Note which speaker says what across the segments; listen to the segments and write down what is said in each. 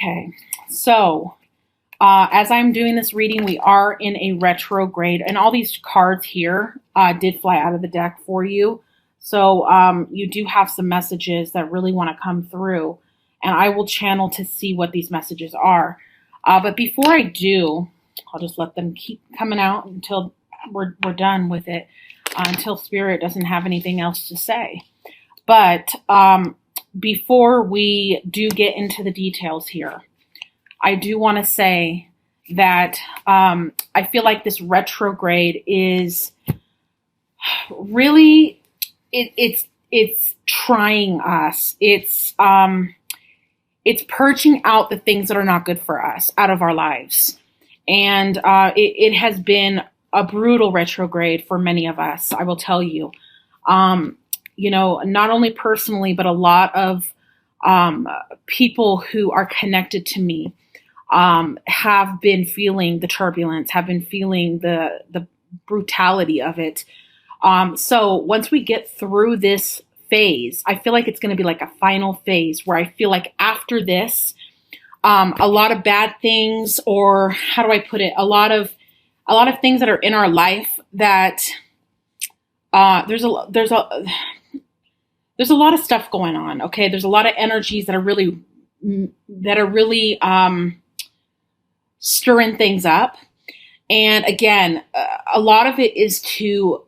Speaker 1: Okay, so as I'm doing this reading, we are in a retrograde, and all these cards here did fly out of the deck for you. So you do have some messages that really want to come through, and I will channel to see what these messages are. But before I do, I'll just let them keep coming out until we're done with it, until Spirit doesn't have anything else to say. But before we do get into the details here, I do want to say that I feel like this retrograde is really it's trying us. It's purging out the things that are not good for us out of our lives, and it has been a brutal retrograde for many of us. I will tell you. Not only personally, but a lot of people who are connected to me have been feeling the turbulence, have been feeling the brutality of it. So once we get through this phase, I feel like it's going to be like a final phase where I feel like after this, a lot of bad things, or how do I put it? A lot of things that are in our life that there's a lot of stuff going on. Okay. There's a lot of energies that are really stirring things up. And again, a lot of it is to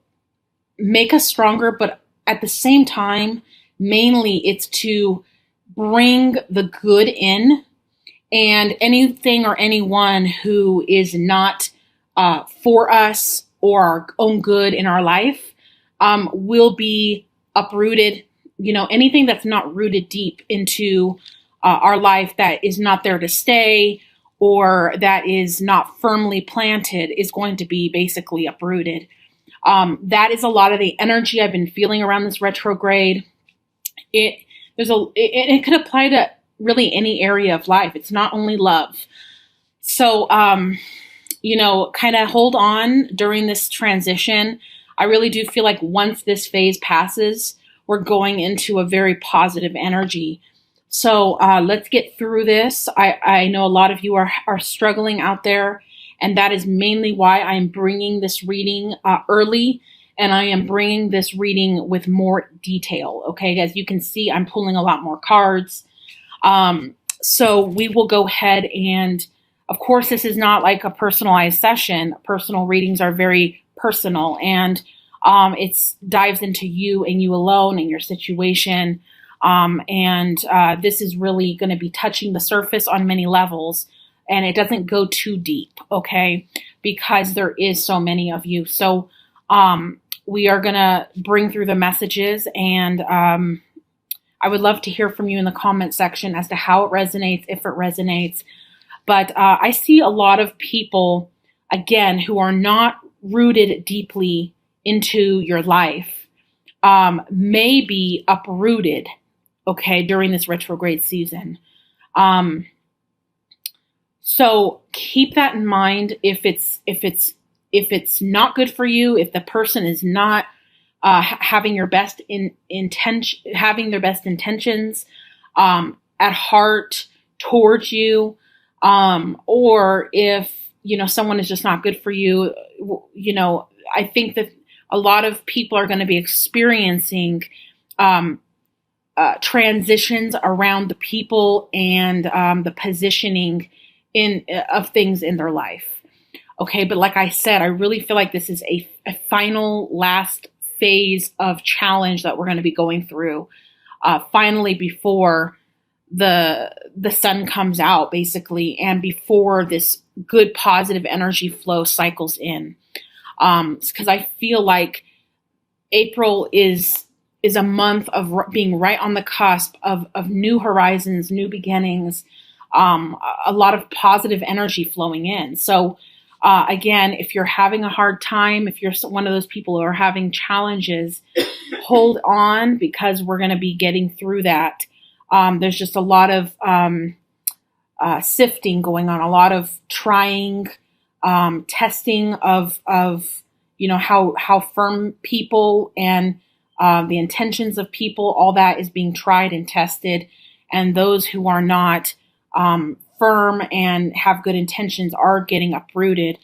Speaker 1: make us stronger, but at the same time, mainly it's to bring the good in, and anything or anyone who is not for us or our own good in our life will be uprooted. Anything that's not rooted deep into our life, that is not there to stay, or that is not firmly planted, is going to be basically uprooted. That is a lot of the energy I've been feeling around this retrograde. It could apply to really any area of life. It's not only love. So, kind of hold on during this transition. I really do feel like once this phase passes, we're going into a very positive energy. So let's get through this. I know a lot of you are struggling out there, and that is mainly why I'm bringing this reading early, and I am bringing this reading with more detail. Okay, as you can see, I'm pulling a lot more cards. So we will go ahead and, of course, this is not like a personalized session. Personal readings are very personal, and it dives into you and you alone and your situation. This is really going to be touching the surface on many levels, and it doesn't go too deep, okay? Because there is so many of you. So we are going to bring through the messages, and I would love to hear from you in the comment section as to how it resonates, if it resonates. But I see a lot of people, again, who are not rooted deeply into your life, may be uprooted, okay, during this retrograde season. So keep that in mind. If it's not good for you, if the person is not having their best intentions at heart towards you, or if someone is just not good for you, I think that a lot of people are going to be experiencing transitions around the people and the positioning of things in their life. Okay, but like I said, I really feel like this is a final last phase of challenge that we're going to be going through finally before the sun comes out, basically, and before this good positive energy flow cycles in. Because I feel like April is a month of being right on the cusp of new horizons, new beginnings, a lot of positive energy flowing in. So again, if you're having a hard time, if you're one of those people who are having challenges, hold on, because we're going to be getting through that. There's just a lot of sifting going on, a lot of trying, testing of how firm people and the intentions of people, all that is being tried and tested. And those who are not firm and have good intentions are getting uprooted.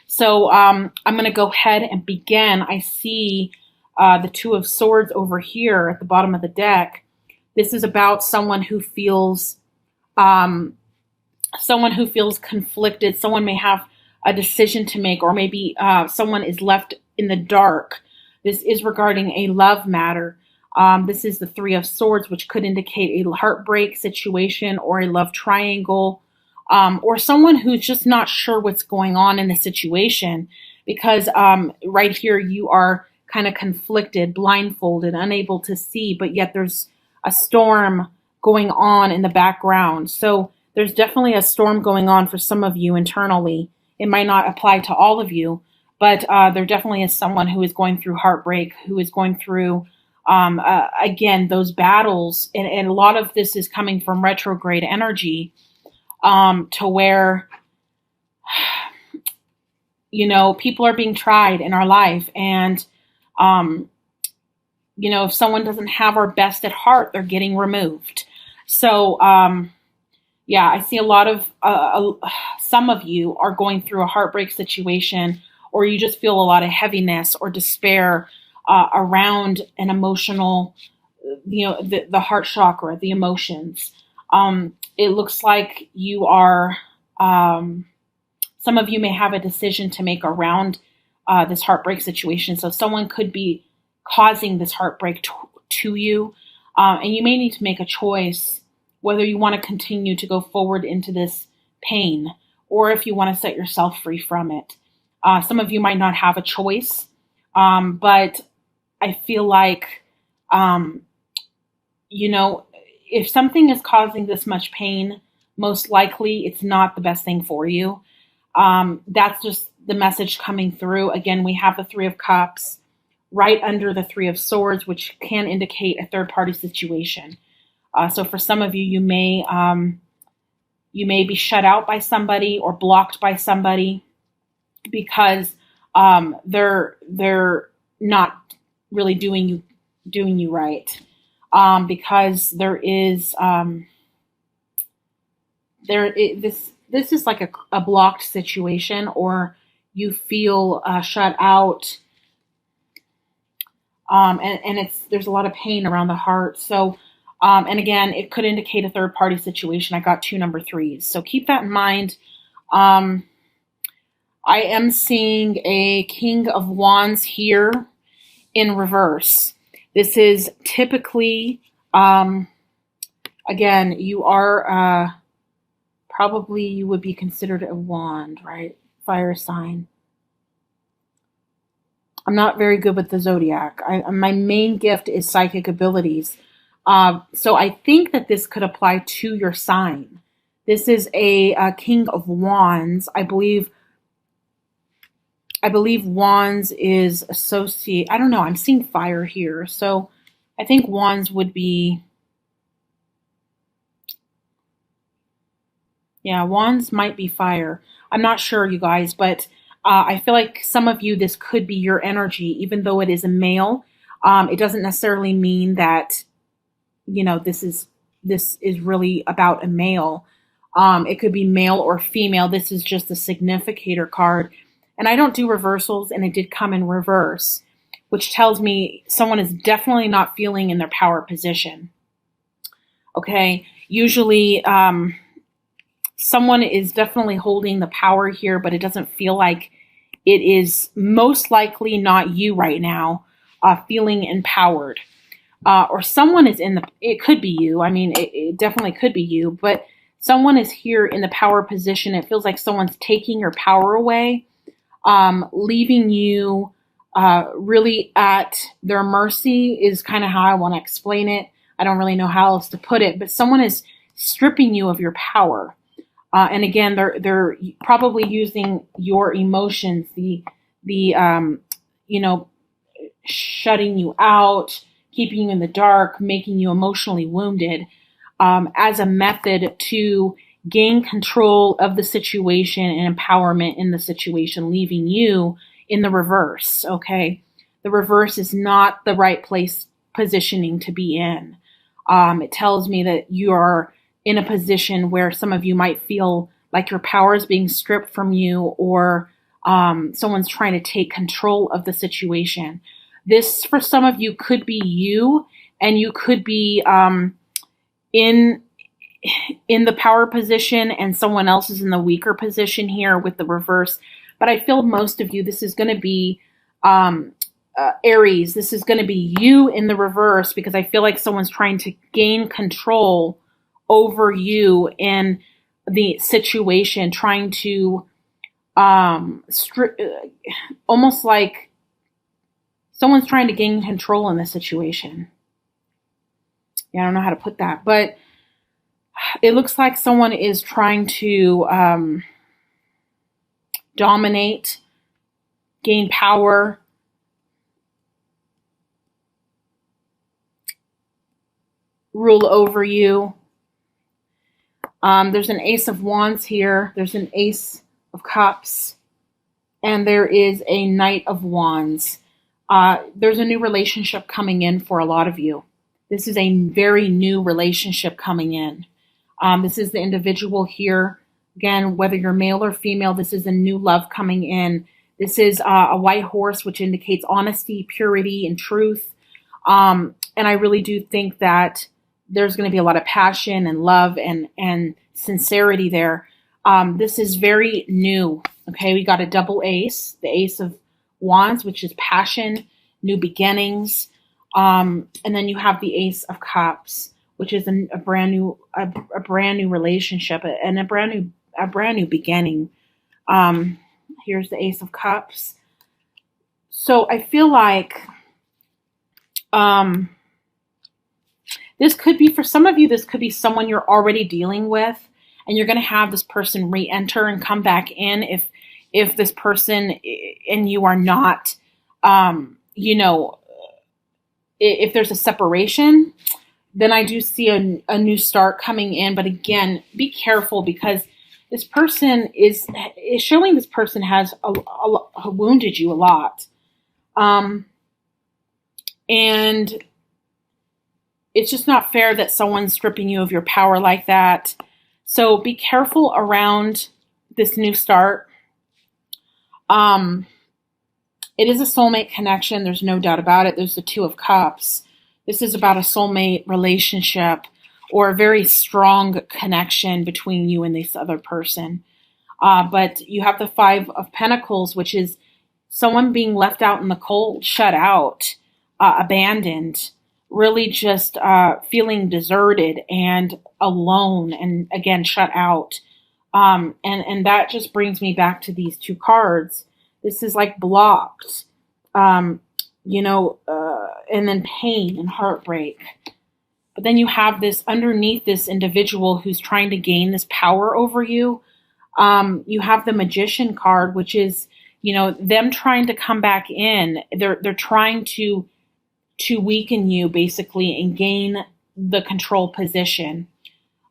Speaker 1: So I'm going to go ahead and begin. I see the Two of Swords over here at the bottom of the deck. This is about someone who feels conflicted. Someone may have a decision to make, or maybe someone is left in the dark. This is regarding a love matter. This is the Three of Swords, which could indicate a heartbreak situation or a love triangle, or someone who's just not sure what's going on in the situation, because right here you are kind of conflicted, blindfolded, unable to see, but yet there's a storm going on in the background. So there's definitely a storm going on for some of you internally. It might not apply to all of you, but there definitely is someone who is going through heartbreak, who is going through, again, those battles. And a lot of this is coming from retrograde energy, to where, people are being tried in our life. And, if someone doesn't have our best at heart, they're getting removed. So, yeah, I see a lot of, some of you are going through a heartbreak situation, or you just feel a lot of heaviness or despair around an emotional, the heart chakra, the emotions. It looks like you are, some of you may have a decision to make around this heartbreak situation. So someone could be causing this heartbreak to you, and you may need to make a choice whether you want to continue to go forward into this pain, or if you want to set yourself free from it. Some of you might not have a choice, but I feel like, if something is causing this much pain, most likely it's not the best thing for you. That's just the message coming through. Again, we have the Three of Cups right under the Three of Swords, which can indicate a third-party situation. So for some of you, you may be shut out by somebody or blocked by somebody because they're not really doing you right. Because there is this is like a blocked situation, or you feel shut out, and there's a lot of pain around the heart. So, and again, it could indicate a third party situation. I got 2 number 3s, so keep that in mind. I am seeing a King of Wands here in reverse. This is typically, again, you are, probably you would be considered a wand, right? Fire sign. I'm not very good with the zodiac. My main gift is psychic abilities. So I think that this could apply to your sign. This is a King of Wands. I believe Wands is associated. I don't know. I'm seeing fire here. So I think Wands would be. Yeah, Wands might be fire. I'm not sure, you guys, but I feel like some of you, this could be your energy, even though it is a male. It doesn't necessarily mean that, this is really about a male. It could be male or female. This is just a significator card. And I don't do reversals, and it did come in reverse, which tells me someone is definitely not feeling in their power position. Okay, usually someone is definitely holding the power here, but it doesn't feel like it is, most likely not you right now, feeling empowered. Or someone is it could be you. I mean, it definitely could be you, but someone is here in the power position. It feels like someone's taking your power away, leaving you really at their mercy is kind of how I want to explain it. I don't really know how else to put it, but someone is stripping you of your power. And again, they're probably using your emotions, the shutting you out, keeping you in the dark, making you emotionally wounded, as a method to gain control of the situation and empowerment in the situation, leaving you in the reverse. Okay, the reverse is not the right positioning to be in. It tells me that you are in a position where some of you might feel like your power is being stripped from you, or someone's trying to take control of the situation. This, for some of you, could be you, and you could be in the power position, and someone else is in the weaker position here with the reverse. But I feel most of you, this is going to be Aries. This is going to be you in the reverse, because I feel like someone's trying to gain control over you in the situation, trying to almost like someone's trying to gain control in the situation. Yeah, I don't know how to put that, but it looks like someone is trying to dominate, gain power, rule over you. There's an Ace of Wands here. There's an Ace of Cups. And there is a Knight of Wands. There's a new relationship coming in for a lot of you. This is a very new relationship coming in. This is the individual here. Again, whether you're male or female, this is a new love coming in. This is a white horse, which indicates honesty, purity, and truth. And I really do think that there's going to be a lot of passion and love and sincerity there. This is very new. Okay, we got a double ace, the Ace of Wands, which is passion, new beginnings. And then you have the Ace of Cups, which is a brand new relationship and a brand new beginning. Here's the Ace of Cups. So I feel like this could be, for some of you, this could be someone you're already dealing with, and you're going to have this person re-enter and come back in if this person and you are not, if there's a separation, then I do see a new start coming in. But again, be careful, because this person is showing this person has wounded you a lot. And it's just not fair that someone's stripping you of your power like that. So be careful around this new start. It is a soulmate connection. There's no doubt about it. There's the Two of Cups. This is about a soulmate relationship or a very strong connection between you and this other person. But you have the Five of Pentacles, which is someone being left out in the cold, shut out, abandoned, really just feeling deserted and alone, and again, shut out. And that just brings me back to these two cards. This is like blocked, and then pain and heartbreak. But then you have this underneath this individual who's trying to gain this power over you. You have the Magician card, which is, them trying to come back in. They're trying to weaken you basically and gain the control position.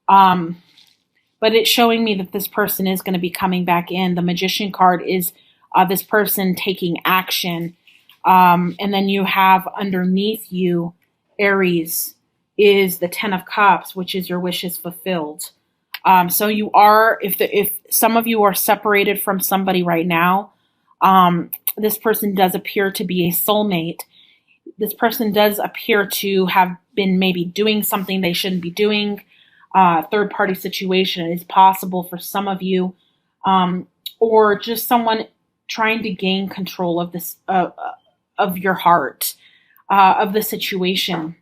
Speaker 1: But it's showing me that this person is going to be coming back in. The Magician card is this person taking action. And then you have underneath you, Aries, is the Ten of Cups, which is your wishes fulfilled. So you are, if some of you are separated from somebody right now, this person does appear to be a soulmate. This person does appear to have been maybe doing something they shouldn't be doing. Third-party situation is possible for some of you, or just someone trying to gain control of this, of your heart, of the situation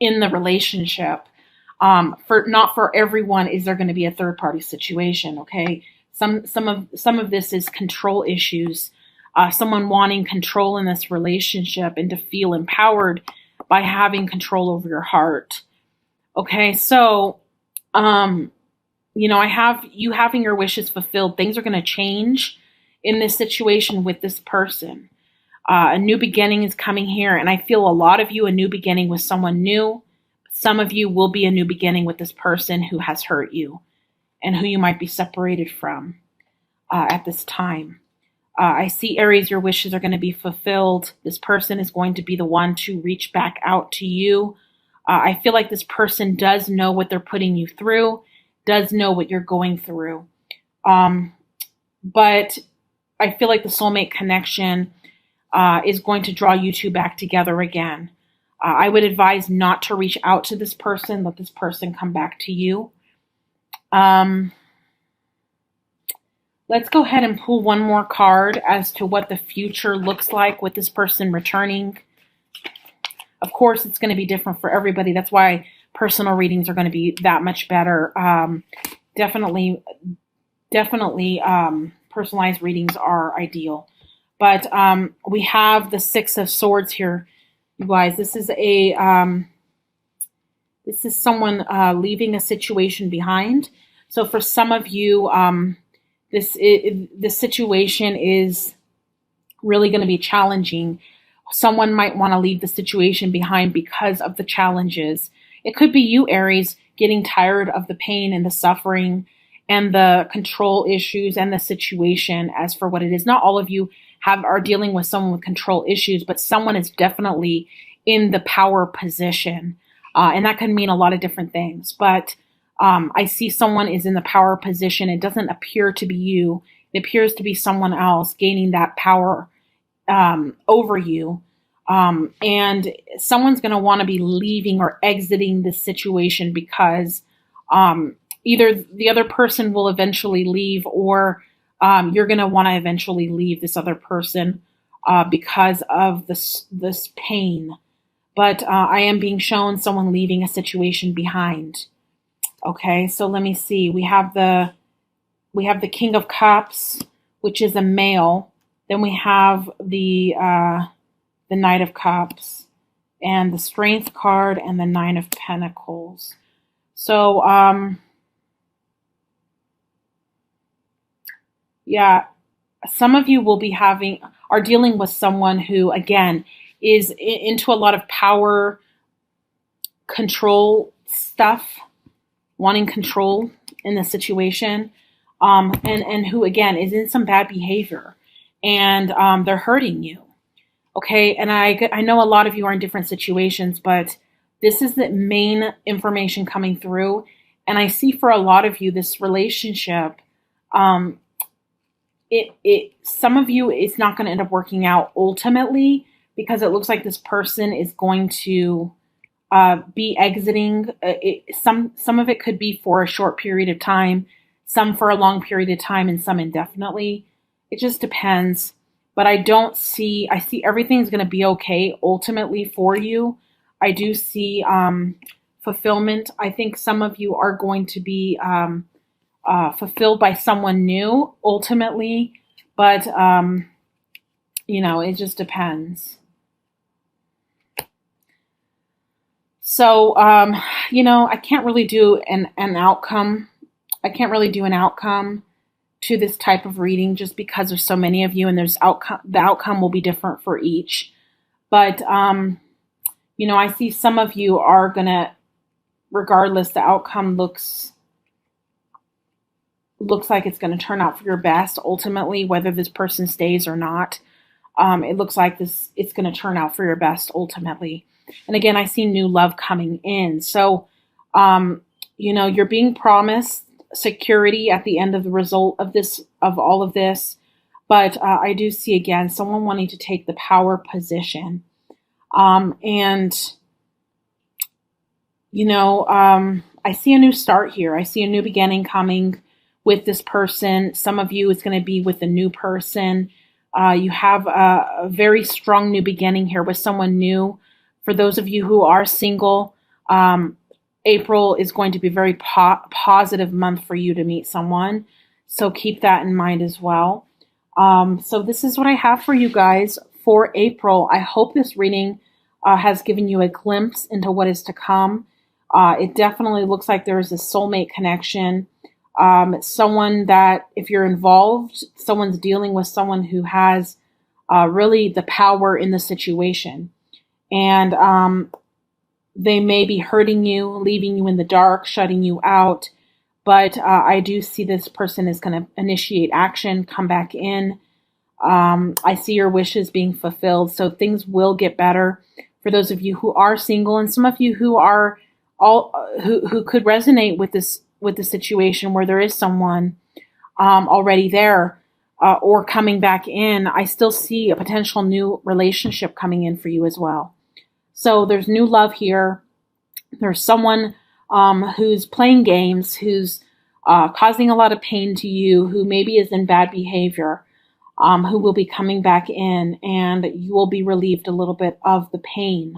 Speaker 1: in the relationship. Not for everyone is there going to be a third-party situation. Okay, some of this is control issues. Someone wanting control in this relationship and to feel empowered by having control over your heart. Okay, so, I have you having your wishes fulfilled. Things are going to change in this situation with this person. A new beginning is coming here, and I feel a lot of you, a new beginning with someone new. Some of you will be a new beginning with this person who has hurt you and who you might be separated from at this time. I see, Aries, your wishes are going to be fulfilled. This person is going to be the one to reach back out to you. I feel like this person does know what they're putting you through, does know what you're going through. But I feel like the soulmate connection is going to draw you two back together again. I would advise not to reach out to this person. Let this person come back to you. Let's go ahead and pull one more card as to what the future looks like with this person returning. Of course, it's going to be different for everybody. That's why personal readings are going to be that much better. Definitely, personalized readings are ideal. But we have the Six of Swords here, you guys. This is someone leaving a situation behind. So for some of you, this situation is really going to be challenging. Someone might want to leave the situation behind because of the challenges. It could be you, Aries, getting tired of the pain and the suffering and the control issues and the situation as for what it is. Not all of you are dealing with someone with control issues, but someone is definitely in the power position. And that can mean a lot of different things. But I see someone is in the power position. It doesn't appear to be you. It appears to be someone else gaining that power over you. And someone's going to want to be leaving or exiting this situation because either the other person will eventually leave, or you're going to want to eventually leave this other person because of this pain. But I am being shown someone leaving a situation behind. Okay, so let me see. We have the King of Cups, which is a male. Then we have the Knight of Cups, and the Strength card, and the Nine of Pentacles. So, yeah, some of you will be are dealing with someone who, again, is into a lot of power control stuff, wanting control in the situation, and who, again, is in some bad behavior, and they're hurting you. Okay, and I know a lot of you are in different situations, but this is the main information coming through. And I see for a lot of you, this relationship, some of you, it's not going to end up working out ultimately, because it looks like this person is going to be exiting. Some of it could be for a short period of time, some for a long period of time, and some indefinitely. It just depends. But I see everything's going to be okay ultimately for you. I do see fulfillment. I think some of you are going to be fulfilled by someone new ultimately. But, it just depends. So, I can't really do an outcome. I can't really do an outcome to this type of reading just because there's so many of you, and the outcome will be different for each. But, I see some of you are going to, regardless, the outcome looks like it's going to turn out for your best ultimately, whether this person stays or not. It looks like it's going to turn out for your best ultimately. And again, I see new love coming in. So, you're being promised security at the end of the result of all of this. But I do see, again, someone wanting to take the power position. I see a new start here. I see a new beginning coming with this person. Some of you, it's going to be with a new person. You have a very strong new beginning here with someone new. For those of you who are single, April is going to be a very positive month for you to meet someone. So keep that in mind as well. So this is what I have for you guys for April. I hope this reading has given you a glimpse into what is to come. It definitely looks like there is a soulmate connection. Someone that, if you're involved, someone's dealing with someone who has really the power in the situation. And they may be hurting you, leaving you in the dark, shutting you out. But I do see this person is going to initiate action, come back in. I see your wishes being fulfilled. So things will get better for those of you who are single, and some of you who are all who could resonate with the situation where there is someone already there or coming back in. I still see a potential new relationship coming in for you as well. So there's new love here. There's someone who's playing games, who's causing a lot of pain to you, who maybe is in bad behavior, who will be coming back in, and you will be relieved a little bit of the pain